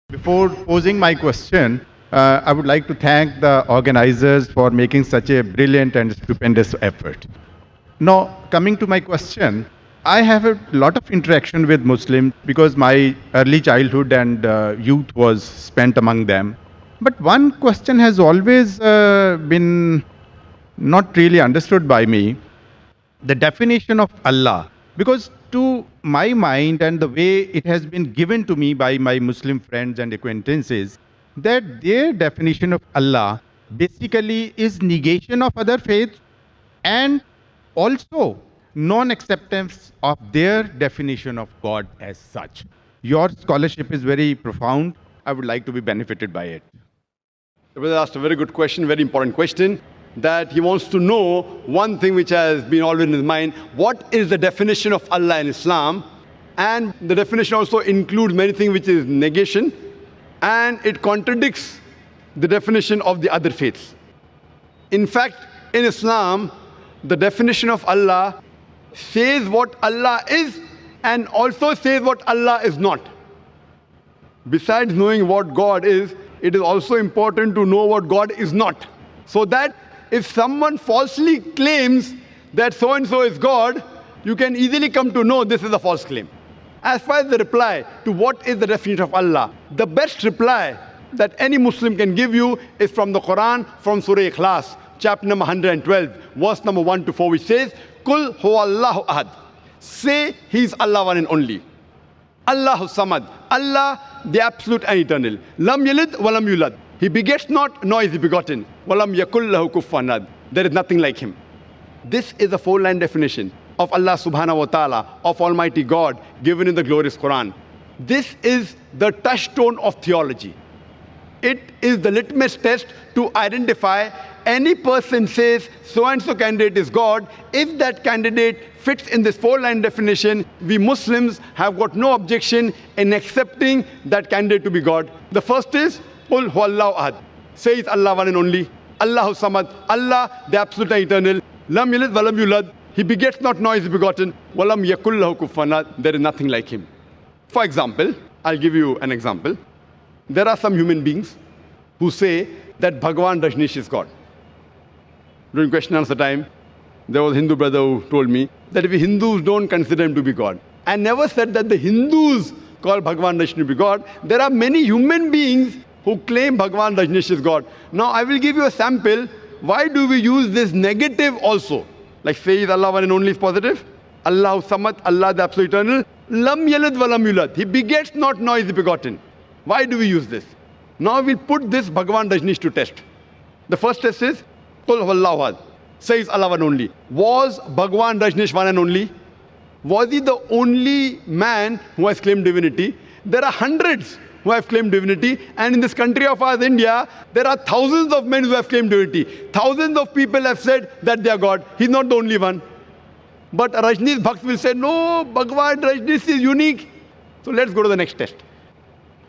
Before posing my question, I would like to thank the organizers for making such a brilliant and stupendous effort. Now, coming to my question, I have a lot of interaction with Muslims because my early childhood and youth was spent among them. But one question has always been not really understood by me, the definition of Allah. Because to my mind and the way it has been given to me by my Muslim friends and acquaintances, that their definition of Allah basically is negation of other faiths and also non-acceptance of their definition of God as such. Your scholarship is very profound. I would like to be benefited by it. The brother asked a very good question, very important question, that he wants to know one thing which has been always in his mind: what is the definition of Allah in Islam? And the definition also includes many things which is negation, and it contradicts the definition of the other faiths. In fact, in Islam, the definition of Allah says what Allah is and also says what Allah is not. Besides knowing what God is, it is also important to know what God is not. So that if someone falsely claims that so-and-so is God, you can easily come to know this is a false claim. As far as the reply to what is the definition of Allah, the best reply that any Muslim can give you is from the Quran, from Surah Ikhlas, chapter number 112, verse number 1 to 4, which says, Kul huwallahu ahad. Say He is Allah one and only. Allahu samad. Allah, the absolute and eternal. Lam yalid wa lam yulad. He begets not, nor is he begotten. Walam yakul lahu kufuwan ahad. There is nothing like him. This is a four-line definition of Allah subhanahu wa ta'ala, of Almighty God, given in the glorious Quran. This is the touchstone of theology. It is the litmus test to identify any person says so-and-so candidate is God. If that candidate fits in this four-line definition, we Muslims have got no objection in accepting that candidate to be God. The first is, Qul huwallahu ahad. Say it's Allah one and only. Allahu samad. Allah, the absolute and eternal. Lam yalid wa lam yulad. He begets not, nor is he begotten. Walam yakul lahu kufuwan ahad. There is nothing like him. For example, I'll give you an example. There are some human beings who say that Bhagwan Rajneesh is God. During question and answer time, there was a Hindu brother who told me that we Hindus don't consider him to be God. I never said that the Hindus call Bhagwan Rajneesh to be God. There are many human beings who claim Bhagwan Rajneesh is God. Now I will give you a sample. Why do we use this negative also? Like say is Allah one and only is positive. Allahu samad, Allah the absolute eternal. Lam yalid wa lam yulad. He begets not, nor is he begotten. Why do we use this? Now we'll put this Bhagwan Rajneesh to test. The first test is, Qul huwallahu ahad. Says Allah one only. Was Bhagwan Rajneesh one and only? Was he the only man who has claimed divinity? There are hundreds who have claimed divinity, and in this country of ours, India, there are thousands of men who have claimed divinity. Thousands of people have said that they are God. He's not the only one. But Rajneesh Bhakt will say, no, Bhagwan Rajneesh is unique. So let's go to the next test.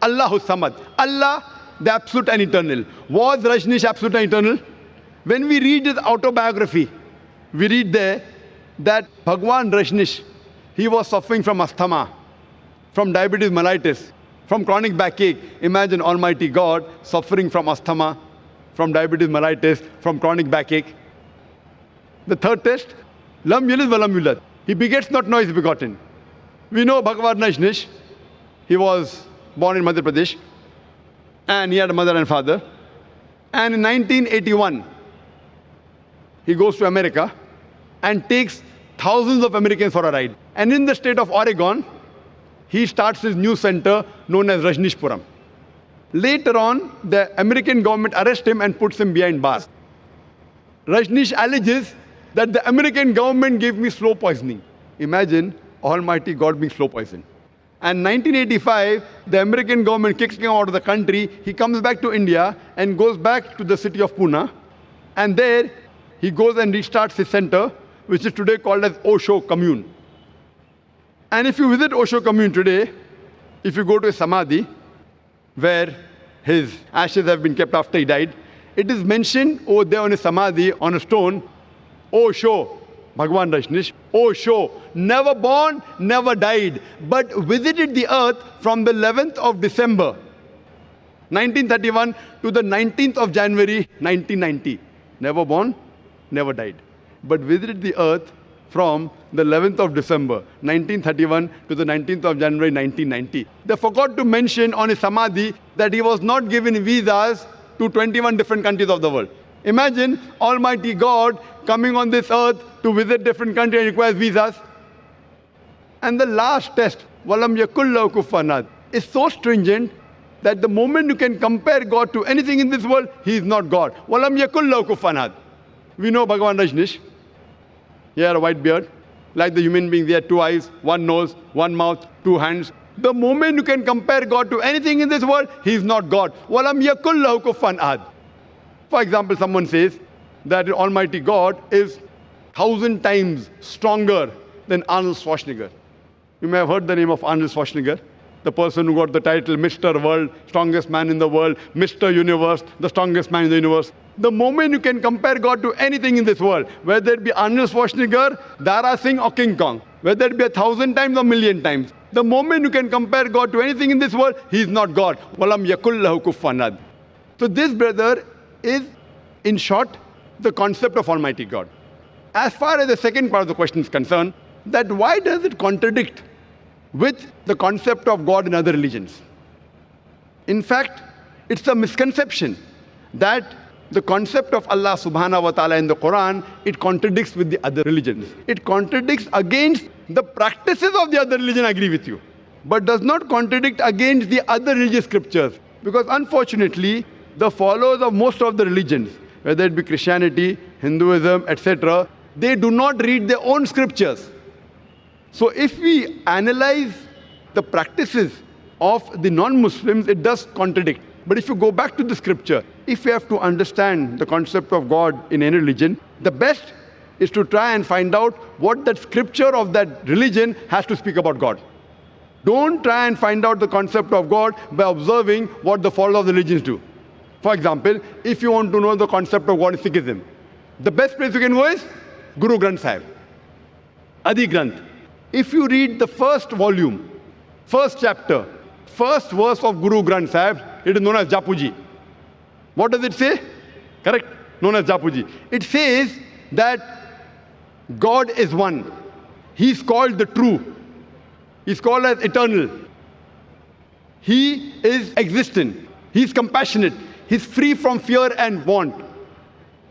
Allahu samad. Allah, the absolute and eternal. Was Rajneesh absolute and eternal? When we read his autobiography, we read there that Bhagwan Rajneesh, he was suffering from asthma, from diabetes mellitus, from chronic backache. Imagine Almighty God suffering from asthma, from diabetes mellitus, from chronic backache. The third test, Lam yalid wa lam yulad. He begets not, nor is begotten. We know Bhagwan Rajneesh, he was born in Madhya Pradesh, and he had a mother and father. And in 1981, he goes to America and takes thousands of Americans for a ride. And in the state of Oregon, he starts his new center known as Rajneeshpuram. Later on, the American government arrests him and puts him behind bars. Rajneesh alleges that the American government gave me slow poisoning. Imagine Almighty God being slow poisoned. And 1985, the American government kicks him out of the country. He comes back to India and goes back to the city of Pune. And there, he goes and restarts his center, which is today called as Osho Commune. And if you visit Osho Commune today, if you go to a samadhi, where his ashes have been kept after he died, it is mentioned over there on a samadhi, on a stone, Osho, Bhagwan Rajneesh, Osho, never born, never died, but visited the earth from the 11th of December 1931 to the 19th of January 1990. Never born, never died. But visited the earth from the 11th of December 1931 to the 19th of January 1990. They forgot to mention on his samadhi that he was not given visas to 21 different countries of the world. Imagine Almighty God coming on this earth to visit different countries and requires visas. And the last test, Walam Yakullahu Kufuwan Ahad, is so stringent that the moment you can compare God to anything in this world, he is not God. Walam Yakullahu Kufuwan Ahad. We know Bhagavan Rajneesh. He had a white beard. Like the human being, he had 2 eyes, 1 nose, 1 mouth, 2 hands. The moment you can compare God to anything in this world, he is not God. Walam Yakullahu Kufuwan Ahad. For example, someone says that Almighty God is 1,000 times stronger than Arnold Schwarzenegger. You may have heard the name of Arnold Schwarzenegger, the person who got the title Mr. World, strongest man in the world, Mr. Universe, the strongest man in the universe. The moment you can compare God to anything in this world, whether it be Arnold Schwarzenegger, Dara Singh or King Kong, whether it be 1,000 times or 1,000,000 times, the moment you can compare God to anything in this world, he is not God. Walam Yakullahu Kufuwan Ahad. So this, brother, is, in short, the concept of Almighty God. As far as the second part of the question is concerned, that why does it contradict with the concept of God in other religions? In fact, it's a misconception that the concept of Allah subhanahu wa ta'ala in the Quran, it contradicts with the other religions. It contradicts against the practices of the other religion, I agree with you, but does not contradict against the other religious scriptures. Because unfortunately, the followers of most of the religions, whether it be Christianity, Hinduism, etc., they do not read their own scriptures. So if we analyze the practices of the non-Muslims, it does contradict. But if you go back to the scripture, if you have to understand the concept of God in any religion, the best is to try and find out what that scripture of that religion has to speak about God. Don't try and find out the concept of God by observing what the followers of the religions do. For example, if you want to know the concept of God in Sikhism, the best place you can go is Guru Granth Sahib, Adi Granth. If you read the first volume, first chapter, first verse of Guru Granth Sahib, it is known as Japuji. What does it say? Correct? Known as Japuji. It says that God is one. He is called the true. He is called as eternal. He is existent. He is compassionate. He is free from fear and want.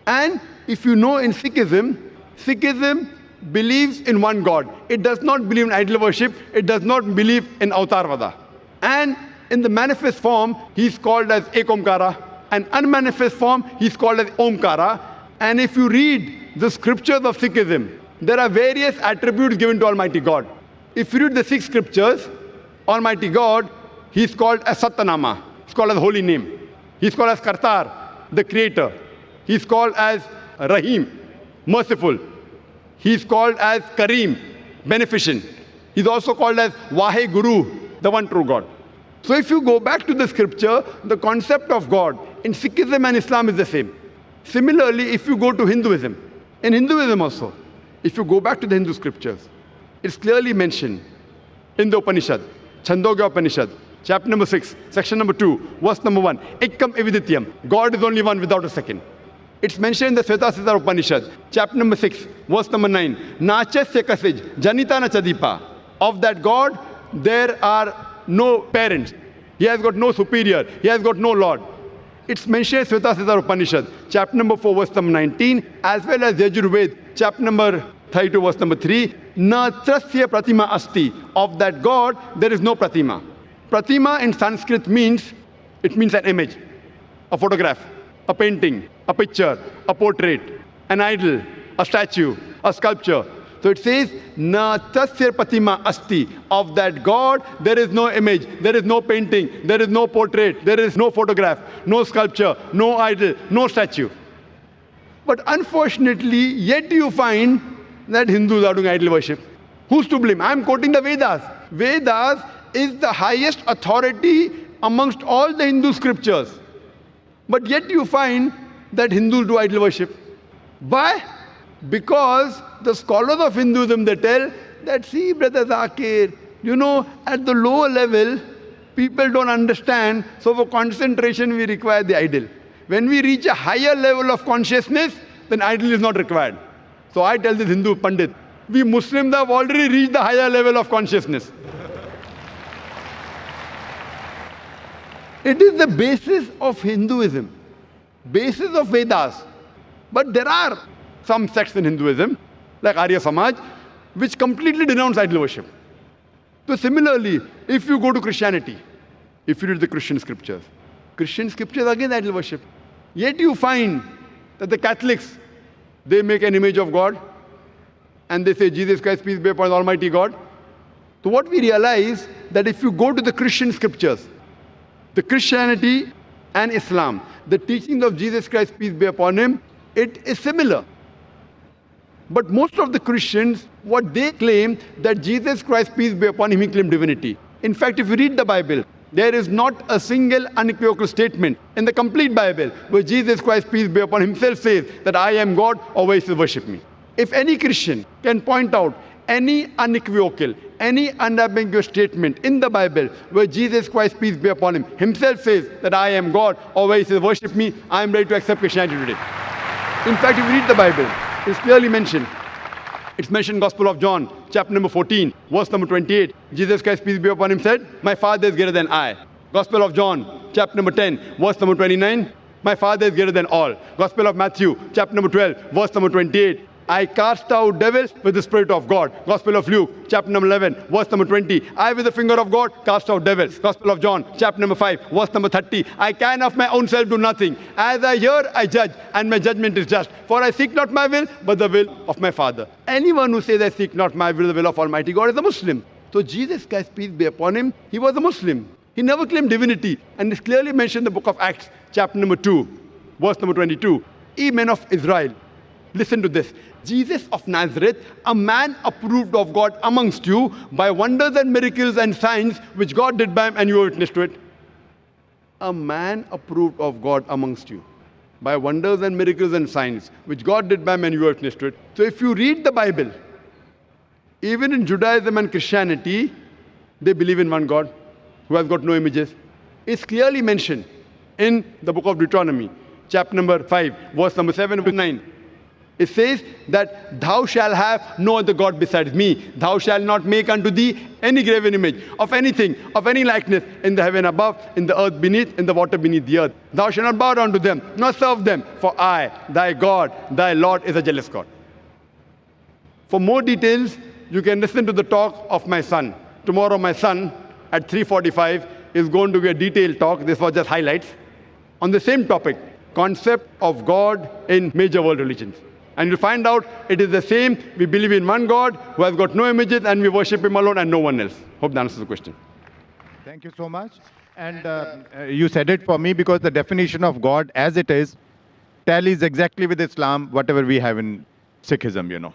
And if you know, in Sikhism, Sikhism believes in one God. It does not believe in idol worship. It does not believe in Avatarvada. And in the manifest form, he is called as Ek Omkara. And unmanifest form, he is called as Omkara. And if you read the scriptures of Sikhism, there are various attributes given to Almighty God. If you read the 6 scriptures, Almighty God, he is called as Satyanama. He is called as holy name. He is called as Kartar, the creator. He is called as Rahim, merciful. He is called as Kareem, beneficent. He is also called as Vahe Guru, the one true God. So if you go back to the scripture, the concept of God in Sikhism and Islam is the same. Similarly, if you go to Hinduism, in Hinduism also, if you go back to the Hindu scriptures, it's clearly mentioned in the Upanishad, Chandogya Upanishad, chapter number 6, section number 2, verse number 1, Ekam Evidityam, God is only one without a second. It's mentioned in the Svetasastra Upanishad, chapter number 6, verse number 9, Nachasya Kasij, Janita na Chadipa. Of that God, there are no parents. He has got no superior. He has got no Lord. It's mentioned in Svetasastra Upanishad, chapter number 4, verse number 19, as well as Yajurved, chapter number 32, verse number 3, Na Trasya Pratima Asti. Of that God, there is no Pratima. Pratima in Sanskrit means, it means an image, a photograph, a painting, a picture, a portrait, an idol, a statue, a sculpture. So it says, Na tasya pratima asti. Of that God, there is no image, there is no painting, there is no portrait, there is no photograph, no sculpture, no idol, no statue. But unfortunately, yet you find that Hindus are doing idol worship. Who's to blame? I'm quoting the Vedas. Vedas is the highest authority amongst all the Hindu scriptures. But yet you find that Hindus do idol worship. Why? Because the scholars of Hinduism, they tell that, see, Brother Zakir, you know, at the lower level, people don't understand. So for concentration, we require the idol. When we reach a higher level of consciousness, then idol is not required. So I tell this Hindu Pandit, we Muslims have already reached the higher level of consciousness. It is the basis of Hinduism, basis of Vedas. But there are some sects in Hinduism, like Arya Samaj, which completely denounce idol worship. So similarly, if you go to Christianity, if you read the Christian scriptures again idol worship. Yet you find that the Catholics, they make an image of God and they say Jesus Christ, peace be upon Almighty God. So what we realize that if you go to the Christian scriptures, the Christianity and Islam, the teachings of Jesus Christ, peace be upon him, it is similar. But most of the Christians, what they claim, that Jesus Christ, peace be upon him, he claimed divinity. In fact, if you read the Bible, there is not a single unequivocal statement in the complete Bible where Jesus Christ, peace be upon him, himself says that I am God, always worship me. If any Christian can point out any unequivocal, any unambiguous statement in the Bible where Jesus Christ, peace be upon him, himself says that I am God, always worship me, I am ready to accept Christianity today. In fact, if you read the Bible, it's clearly mentioned. It's mentioned in Gospel of John, chapter number 14, verse number 28. Jesus Christ, peace be upon him, said, my Father is greater than I. Gospel of John, chapter number 10, verse number 29. My Father is greater than all. Gospel of Matthew, chapter number 12, verse number 28. I cast out devils with the Spirit of God. Gospel of Luke, chapter number 11, verse number 20. I with the finger of God cast out devils. Gospel of John, chapter number 5, verse number 30. I can of my own self do nothing. As I hear, I judge, and my judgment is just. For I seek not my will, but the will of my Father. Anyone who says I seek not my will, the will of Almighty God is a Muslim. So Jesus Christ, peace be upon him, he was a Muslim. He never claimed divinity. And it's clearly mentioned in the book of Acts, chapter number 2, verse number 22. Ye men of Israel, listen to this. Jesus of Nazareth, a man approved of God amongst you by wonders and miracles and signs which God did by him, and you were witness to it. A man approved of God amongst you by wonders and miracles and signs which God did by him, and you were witness to it. So if you read the Bible, even in Judaism and Christianity, they believe in one God who has got no images. It's clearly mentioned in the book of Deuteronomy, chapter number 5, verse number 7 and 9. It says that thou shalt have no other God besides me. Thou shalt not make unto thee any graven image of anything, of any likeness in the heaven above, in the earth beneath, in the water beneath the earth. Thou shalt not bow down to them, nor serve them. For I, thy God, thy Lord, is a jealous God. For more details, you can listen to the talk of my son. Tomorrow my son at 3:45 is going to be a detailed talk. This was just highlights on the same topic, concept of God in major world religions. And you'll find out it is the same. We believe in one God who has got no images, and we worship him alone and no one else. Hope that answers the question. Thank you so much. And you said it for me because the definition of God as it is tallies exactly with Islam, whatever we have in Sikhism,